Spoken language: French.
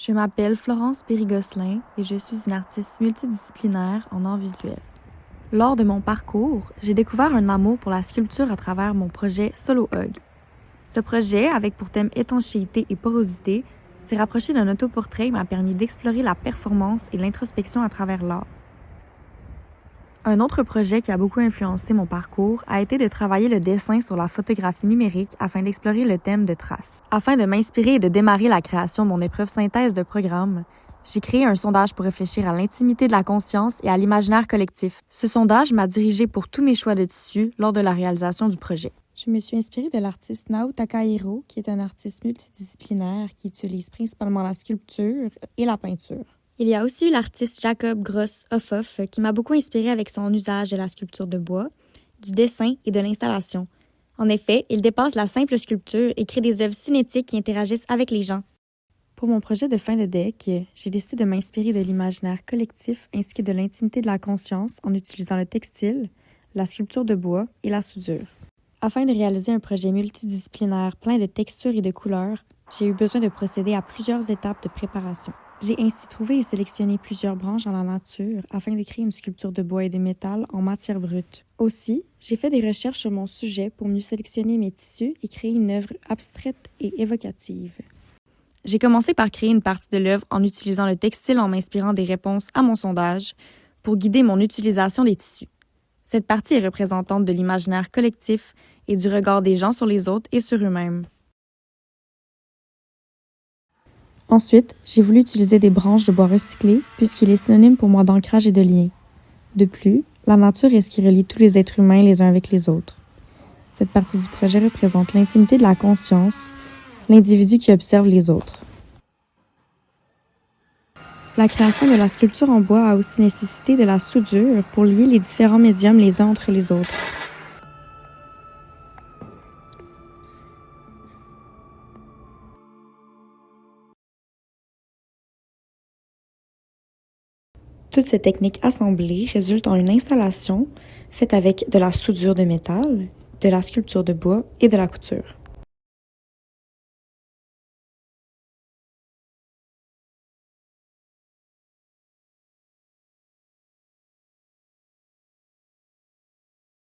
Je m'appelle Florence Périgosselin et je suis une artiste multidisciplinaire en art visuel. Lors de mon parcours, j'ai découvert un amour pour la sculpture à travers mon projet Solo Hug. Ce projet, avec pour thème étanchéité et porosité, s'est rapproché d'un autoportrait et m'a permis d'explorer la performance et l'introspection à travers l'art. Un autre projet qui a beaucoup influencé mon parcours a été de travailler le dessin sur la photographie numérique afin d'explorer le thème de traces. Afin de m'inspirer et de démarrer la création de mon épreuve synthèse de programme, j'ai créé un sondage pour réfléchir à l'intimité de la conscience et à l'imaginaire collectif. Ce sondage m'a dirigé pour tous mes choix de tissus lors de la réalisation du projet. Je me suis inspirée de l'artiste Nao Takahiro, qui est un artiste multidisciplinaire qui utilise principalement la sculpture et la peinture. Il y a aussi eu l'artiste Jacob Gross-Hoffhoff qui m'a beaucoup inspiré avec son usage de la sculpture de bois, du dessin et de l'installation. En effet, il dépasse la simple sculpture et crée des œuvres cinétiques qui interagissent avec les gens. Pour mon projet de fin de deck, j'ai décidé de m'inspirer de l'imaginaire collectif ainsi que de l'intimité de la conscience en utilisant le textile, la sculpture de bois et la soudure. Afin de réaliser un projet multidisciplinaire plein de textures et de couleurs, j'ai eu besoin de procéder à plusieurs étapes de préparation. J'ai ainsi trouvé et sélectionné plusieurs branches dans la nature afin de créer une sculpture de bois et de métal en matière brute. Aussi, j'ai fait des recherches sur mon sujet pour mieux sélectionner mes tissus et créer une œuvre abstraite et évocative. J'ai commencé par créer une partie de l'œuvre en utilisant le textile en m'inspirant des réponses à mon sondage pour guider mon utilisation des tissus. Cette partie est représentante de l'imaginaire collectif et du regard des gens sur les autres et sur eux-mêmes. Ensuite, j'ai voulu utiliser des branches de bois recyclées puisqu'il est synonyme pour moi d'ancrage et de lien. De plus, la nature est ce qui relie tous les êtres humains les uns avec les autres. Cette partie du projet représente l'intimité de la conscience, l'individu qui observe les autres. La création de la sculpture en bois a aussi nécessité de la soudure pour lier les différents médiums les uns entre les autres. Toutes ces techniques assemblées résultent en une installation faite avec de la soudure de métal, de la sculpture de bois et de la couture.